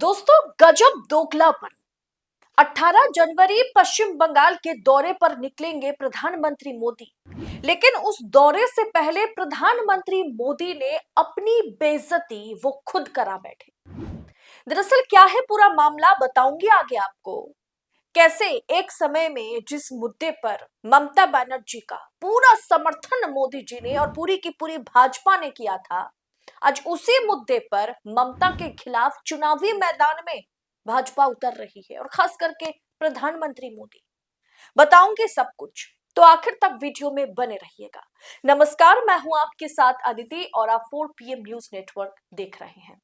दोस्तों, गजब दोगलापन। 18 जनवरी पश्चिम बंगाल के दौरे पर निकलेंगे प्रधानमंत्री मोदी। लेकिन उस दौरे से पहले प्रधानमंत्री मोदी ने अपनी बेइज्जती वो खुद करा बैठे। दरअसल क्या है पूरा मामला, बताऊंगी आगे आपको। कैसे एक समय में जिस मुद्दे पर ममता बनर्जी का पूरा समर्थन मोदी जी ने और पूरी की पूरी भाजपा ने किया था, आज उसी मुद्दे पर ममता के खिलाफ चुनावी मैदान में भाजपा उतर रही है और खास करके प्रधानमंत्री मोदी। बताऊंगी सब कुछ, तो आखिर तक वीडियो में बने रहिएगा। नमस्कार, मैं हूं आपके साथ अदिति और आप 4 PM न्यूज नेटवर्क देख रहे हैं।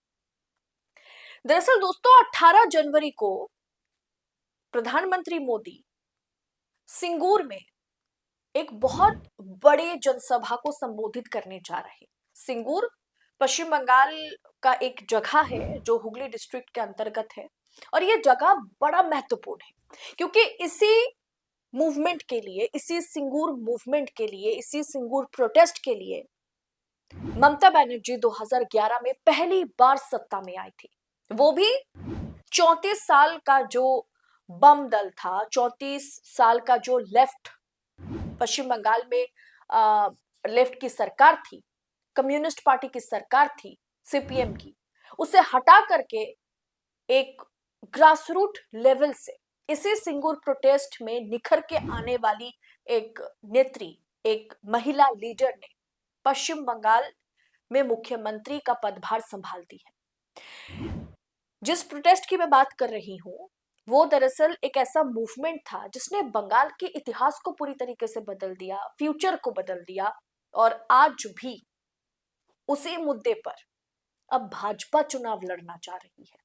दरअसल दोस्तों, 18 जनवरी को प्रधानमंत्री मोदी सिंगूर में एक बहुत बड़े जनसभा को संबोधित करने जा रहे हैं। सिंगूर पश्चिम बंगाल का एक जगह है जो हुगली डिस्ट्रिक्ट के अंतर्गत है और ये जगह बड़ा महत्वपूर्ण है क्योंकि इसी मूवमेंट के लिए, इसी सिंगूर मूवमेंट के लिए, इसी सिंगूर प्रोटेस्ट के लिए ममता बनर्जी 2011 में पहली बार सत्ता में आई थी। वो भी 34 साल का जो बम दल था, 34 साल का जो लेफ्ट पश्चिम बंगाल में लेफ्ट की सरकार थी, कम्युनिस्ट पार्टी की सरकार थी, सीपीएम की, उसे हटा करके एक ग्रासरूट लेवल से इसी सिंगूर प्रोटेस्ट में निखर के आने वाली एक नेत्री, एक महिला लीडर ने पश्चिम बंगाल में मुख्यमंत्री का पदभार संभाल दी है। जिस प्रोटेस्ट की मैं बात कर रही हूं, वो दरअसल एक ऐसा मूवमेंट था जिसने बंगाल के इतिहास को पूरी तरीके से बदल दिया, फ्यूचर को बदल दिया और आज भी उसी मुद्दे पर अब भाजपा चुनाव लड़ना चाह रही है।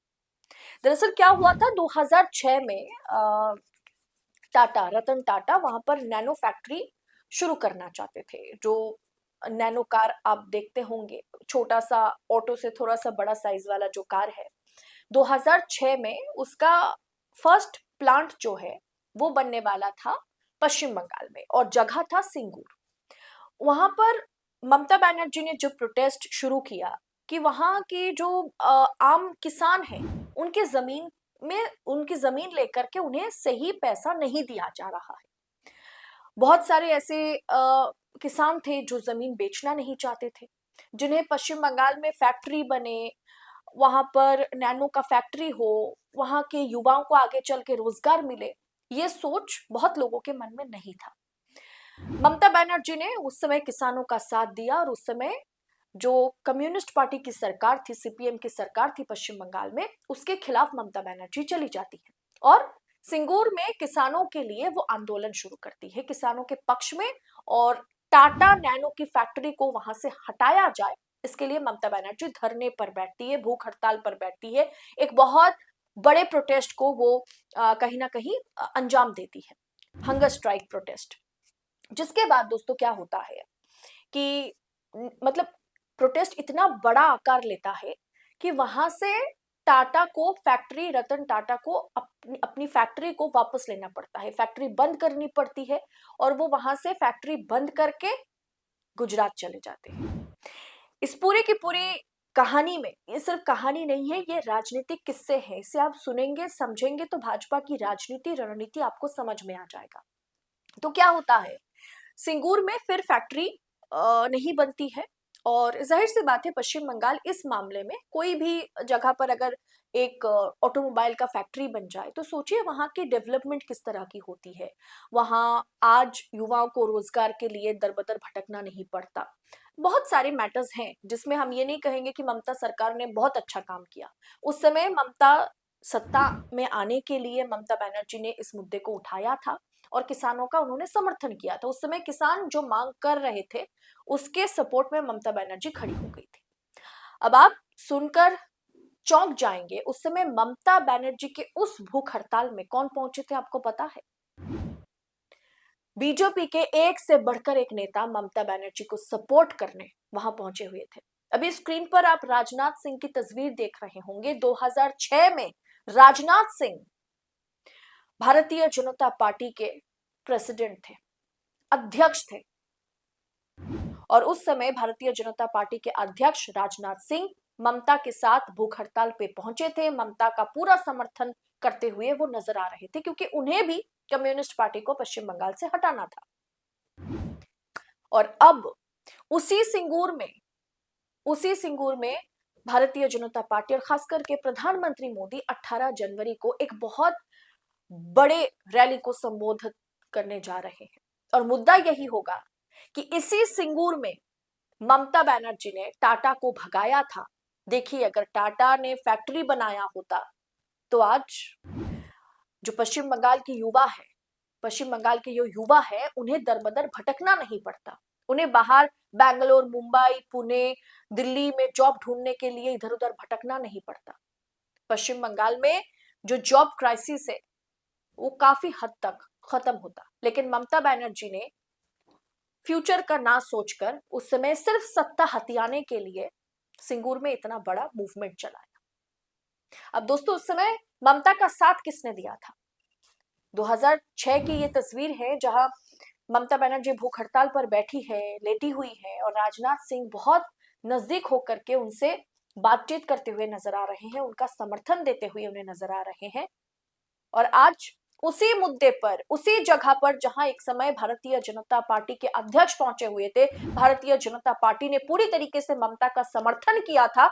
दरअसल क्या हुआ था, 2006 में रतन टाटा वहां पर नैनो फैक्ट्री शुरू करना चाहते थे। जो नैनो कार आप देखते होंगे, छोटा सा ऑटो से थोड़ा सा बड़ा साइज वाला जो कार है, 2006 में उसका फर्स्ट प्लांट जो है वो बनने वाला था पश्चिम बंगाल में और जगह था सिंगूर। वहां पर ममता बनर्जी ने जो प्रोटेस्ट शुरू किया कि वहां के जो आम किसान हैं, उनकी जमीन लेकर के उन्हें सही पैसा नहीं दिया जा रहा है। बहुत सारे ऐसे किसान थे जो जमीन बेचना नहीं चाहते थे, जिन्हें पश्चिम बंगाल में फैक्ट्री बने, वहां पर नैनो का फैक्ट्री हो, वहां के युवाओं को आगे चल के रोजगार मिले, ये सोच बहुत लोगों के मन में नहीं था। ममता बनर्जी ने उस समय किसानों का साथ दिया और उस समय जो कम्युनिस्ट पार्टी की सरकार थी, सीपीएम की सरकार थी पश्चिम बंगाल में, उसके खिलाफ ममता बनर्जी चली जाती है और सिंगूर में किसानों के लिए वो आंदोलन शुरू करती है, किसानों के पक्ष में, और टाटा नैनो की फैक्ट्री को वहां से हटाया जाए इसके लिए ममता बनर्जी धरने पर बैठती है, भूख हड़ताल पर बैठती है। एक बहुत बड़े प्रोटेस्ट को वो कहीं ना कहीं अंजाम देती है, हंगर स्ट्राइक प्रोटेस्ट। जिसके बाद दोस्तों क्या होता है कि मतलब प्रोटेस्ट इतना बड़ा आकार लेता है कि वहां से टाटा को फैक्ट्री, रतन टाटा को अपनी फैक्ट्री को वापस लेना पड़ता है, फैक्ट्री बंद करनी पड़ती है और वो वहां से फैक्ट्री बंद करके गुजरात चले जाते हैं। इस पूरी की पूरी कहानी में, ये सिर्फ कहानी नहीं है, ये राजनीतिक किस्से हैं। इसे आप सुनेंगे, समझेंगे तो भाजपा की राजनीति, रणनीति आपको समझ में आ जाएगा। तो क्या होता है, सिंगूर में फिर फैक्ट्री नहीं बनती है और जाहिर सी बात है पश्चिम बंगाल इस मामले में कोई भी जगह पर अगर एक ऑटोमोबाइल का फैक्ट्री बन जाए तो सोचिए वहां की डेवलपमेंट किस तरह की होती है। वहां आज युवाओं को रोजगार के लिए दरबदर भटकना नहीं पड़ता। बहुत सारे मैटर्स हैं जिसमें हम ये नहीं कहेंगे कि ममता सरकार ने बहुत अच्छा काम किया। उस समय ममता सत्ता में आने के लिए ममता बनर्जी ने इस मुद्दे को उठाया था और किसानों का उन्होंने समर्थन किया था। उस समय किसान जो मांग कर रहे थे उसके सपोर्ट में ममता बनर्जी खड़ी हो गई थी। अब आप सुनकर चौंक जाएंगे, उस समय ममता बनर्जी के उस भूख हड़ताल में कौन पहुंचे थे आपको पता है? बीजेपी के एक से बढ़कर एक नेता ममता बनर्जी को सपोर्ट करने वहां पहुंचे हुए थे। अभी स्क्रीन पर आप राजनाथ सिंह की तस्वीर देख रहे होंगे। 2006 में राजनाथ सिंह भारतीय जनता पार्टी के प्रेसिडेंट थे, अध्यक्ष थे, और उस समय भारतीय जनता पार्टी के अध्यक्ष राजनाथ सिंह ममता के साथ भूख हड़ताल पे पहुंचे थे, ममता का पूरा समर्थन करते हुए वो नजर आ रहे थे, क्योंकि उन्हें भी कम्युनिस्ट पार्टी को पश्चिम बंगाल से हटाना था। और अब उसी सिंगूर में भारतीय जनता पार्टी और खास करके प्रधानमंत्री मोदी 18 जनवरी को एक बहुत बड़े रैली को संबोधित करने जा रहे हैं। और मुद्दा यही होगा कि इसी सिंगूर में ममता बनर्जी ने टाटा को भगाया था। देखिए, अगर टाटा ने फैक्ट्री बनाया होता तो आज जो पश्चिम बंगाल के जो युवा है उन्हें दरबदर भटकना नहीं पड़ता। उन्हें बाहर बैंगलोर, मुंबई, पुणे, दिल्ली में जॉब ढूंढने के लिए इधर उधर भटकना नहीं पड़ता। पश्चिम बंगाल में जो जॉब क्राइसिस है वो काफी हद तक खत्म होता। लेकिन ममता बनर्जी ने फ्यूचर का ना सोचकर उस समय सिर्फ सत्ता हथियाने के लिए सिंगूर में इतना बड़ा मूवमेंट चलाया। अब दोस्तों, उस समय ममता का साथ किसने दिया था? 2006 की ये तस्वीर है जहां ममता बनर्जी भूख हड़ताल पर बैठी है, लेटी हुई है, और राजनाथ सिंह बहुत नजदीक होकर के उनसे बातचीत करते हुए नजर आ रहे हैं, उनका समर्थन देते हुए उन्हें नजर आ रहे हैं। और आज उसी मुद्दे पर, उसी जगह पर जहां एक समय भारतीय जनता पार्टी के अध्यक्ष पहुंचे हुए थे, भारतीय जनता पार्टी ने पूरी तरीके से ममता का समर्थन किया था,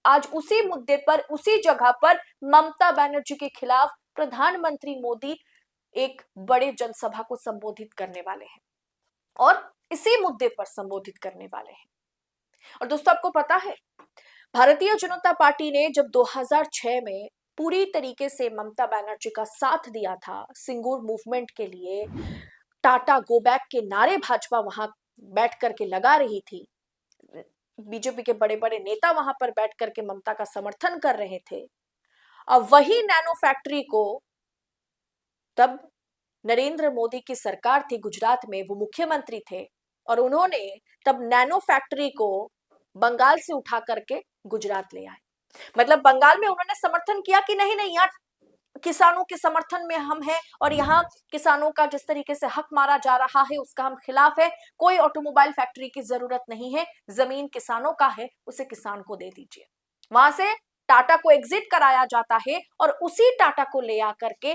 आज उसी मुद्दे पर, उसी जगह पर ममता बनर्जी के खिलाफ प्रधानमंत्री मोदी एक बड़े जनसभा को संबोधित करने वाले हैं और इसी मुद्दे पर संबोधित करने वाले हैं। और दोस्तों, आपको पता है, भारतीय जनता पार्टी ने जब 2006 में पूरी तरीके से ममता बनर्जी का साथ दिया था सिंगूर मूवमेंट के लिए, टाटा गो बैक के नारे भाजपा वहां बैठ करके लगा रही थी, बीजेपी के बड़े बड़े नेता वहां पर बैठ करके ममता का समर्थन कर रहे थे। अब वही नैनो फैक्ट्री को तब नरेंद्र मोदी की सरकार थी, गुजरात में वो मुख्यमंत्री थे, और उन्होंने तब नैनो फैक्ट्री को बंगाल से उठा करके गुजरात ले आए। मतलब बंगाल में उन्होंने समर्थन किया कि नहीं नहीं, यहाँ किसानों के समर्थन में हम हैं और यहाँ किसानों का जिस तरीके से हक मारा जा रहा है उसका हम खिलाफ है, कोई ऑटोमोबाइल फैक्ट्री की जरूरत नहीं है, जमीन किसानों का है, उसे किसान को दे दीजिए। वहां से टाटा को एग्जिट कराया जाता है और उसी टाटा को ले आकर के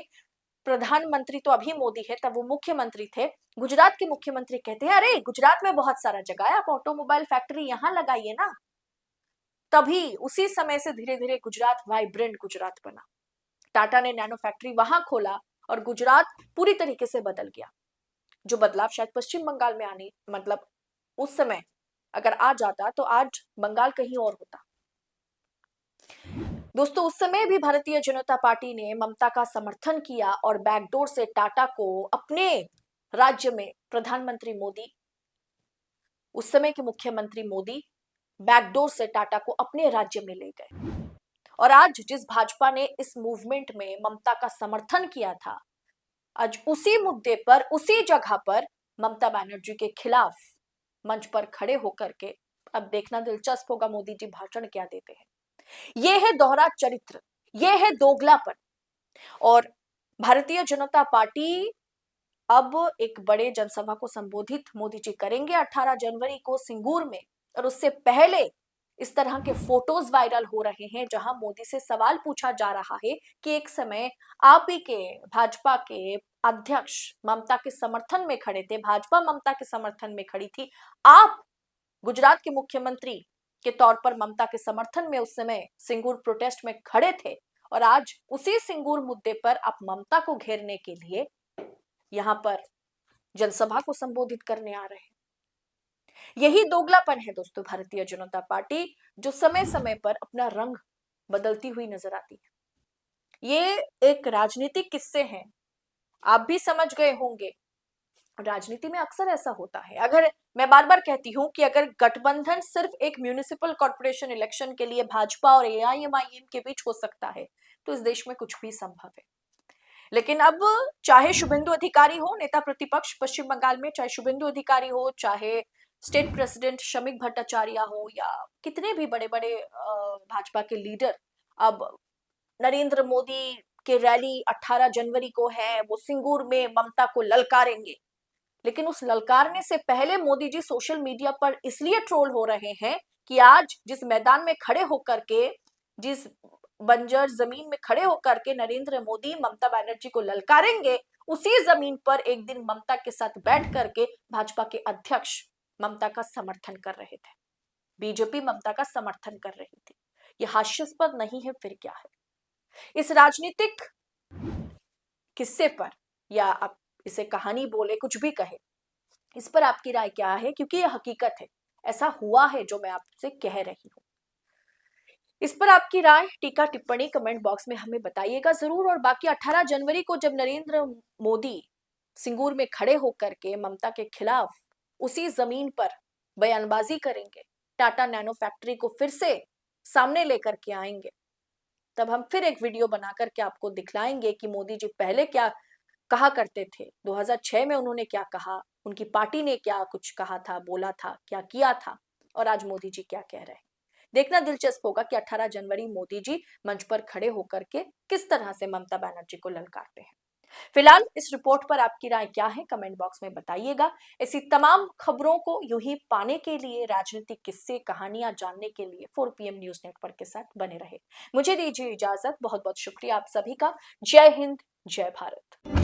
प्रधानमंत्री तो अभी मोदी है, तब वो मुख्यमंत्री थे, गुजरात के मुख्यमंत्री कहते हैं, अरे गुजरात में बहुत सारा जगह है, आप ऑटोमोबाइल फैक्ट्री यहां लगाइए ना। तभी उसी समय से धीरे धीरे गुजरात वाइब्रेंट गुजरात बना। टाटा ने नैनो फैक्ट्री वहां खोला और गुजरात पूरी तरीके से बदल गया। जो बदलाव शायद पश्चिम बंगाल में आने, मतलब उस समय अगर आ जाता तो आज बंगाल कहीं और होता। दोस्तों, उस समय भी भारतीय जनता पार्टी ने ममता का समर्थन किया और बैकडोर से टाटा को अपने राज्य में, प्रधानमंत्री मोदी, उस समय के मुख्यमंत्री मोदी बैकडोर से टाटा को अपने राज्य में ले गए। और आज जिस भाजपा ने इस मूवमेंट में ममता का समर्थन किया था, आज उसी मुद्दे पर, उसी जगह पर ममता बनर्जी के खिलाफ मंच पर खड़े होकर के, अब देखना दिलचस्प होगा मोदी जी भाषण क्या देते हैं। ये है दोहरा चरित्र, ये है दोगलापन। और भारतीय जनता पार्टी अब एक बड़े जनसभा को संबोधित मोदी जी करेंगे 18 जनवरी को सिंगूर में, और उससे पहले इस तरह के फोटोज वायरल हो रहे हैं जहां मोदी से सवाल पूछा जा रहा है कि एक समय आप ही के भाजपा के अध्यक्ष ममता के समर्थन में खड़े थे, भाजपा ममता के समर्थन में खड़ी थी, आप गुजरात के मुख्यमंत्री के तौर पर ममता के समर्थन में उस समय सिंगूर प्रोटेस्ट में खड़े थे, और आज उसी सिंगूर मुद्दे पर आप ममता को घेरने के लिए यहां पर जनसभा को संबोधित करने आ रहे हैं। यही दोगलापन है दोस्तों भारतीय जनता पार्टी, जो समय समय पर अपना रंग बदलती हुई नजर आती है। ये एक राजनीतिक किस्से हैं, आप भी समझ गए होंगे। राजनीति में अक्सर ऐसा होता है। अगर मैं बार बार कहती हूं कि अगर गठबंधन सिर्फ एक म्यूनिसिपल कॉर्पोरेशन इलेक्शन के लिए भाजपा और एआईएमआईएम के बीच हो सकता है तो इस देश में कुछ भी संभव है। लेकिन अब चाहे शुभेंदु अधिकारी हो, नेता प्रतिपक्ष पश्चिम बंगाल में, चाहे शुभेंदु अधिकारी हो, चाहे स्टेट प्रेसिडेंट शमिक भट्टाचार्य हो, या कितने भी बड़े बड़े भाजपा के लीडर, अब नरेंद्र मोदी के रैली 18 जनवरी को है, वो सिंगूर में ममता को ललकारेंगे। लेकिन उस ललकारने से पहले मोदी जी सोशल मीडिया पर इसलिए ट्रोल हो रहे हैं कि आज जिस मैदान में खड़े होकर के, जिस बंजर जमीन में खड़े होकर के नरेंद्र मोदी ममता बनर्जी को ललकारेंगे, उसी जमीन पर एक दिन ममता के साथ बैठ करके भाजपा के अध्यक्ष ममता का समर्थन कर रहे थे, बीजेपी ममता का समर्थन कर रही थी। ये हास्यास्पद नहीं है फिर क्या है? इस राजनीतिक किस्से पर, या आप इसे कहानी बोले, कुछ भी कहे, इस पर आपकी राय क्या है? क्योंकि ये हकीकत है, ऐसा हुआ है जो मैं आपसे कह रही हूं। इस पर आपकी राय, टीका टिप्पणी कमेंट बॉक्स में हमें बताइएगा जरूर। और बाकी 18 जनवरी को जब नरेंद्र मोदी सिंगूर में खड़े होकर के ममता के खिलाफ उसी जमीन पर बयानबाजी करेंगे, टाटा नैनो फैक्ट्री को फिर से सामने लेकर के आएंगे, तब हम फिर एक वीडियो बना करके आपको दिखलाएंगे कि मोदी जी पहले क्या कहा करते थे, 2006 में उन्होंने क्या कहा, उनकी पार्टी ने क्या कुछ कहा था, बोला था, क्या किया था, और आज मोदी जी क्या कह रहे हैं। देखना दिलचस्प होगा कि 18 जनवरी मोदी जी मंच पर खड़े होकर के किस तरह से ममता बनर्जी को ललकारते हैं। फिलहाल इस रिपोर्ट पर आपकी राय क्या है, कमेंट बॉक्स में बताइएगा। ऐसी तमाम खबरों को यूं ही पाने के लिए, राजनीतिक किस्से कहानियां जानने के लिए 4 PM न्यूज नेटवर्क के साथ बने रहे। मुझे दीजिए इजाजत, बहुत बहुत शुक्रिया आप सभी का। जय हिंद, जय भारत।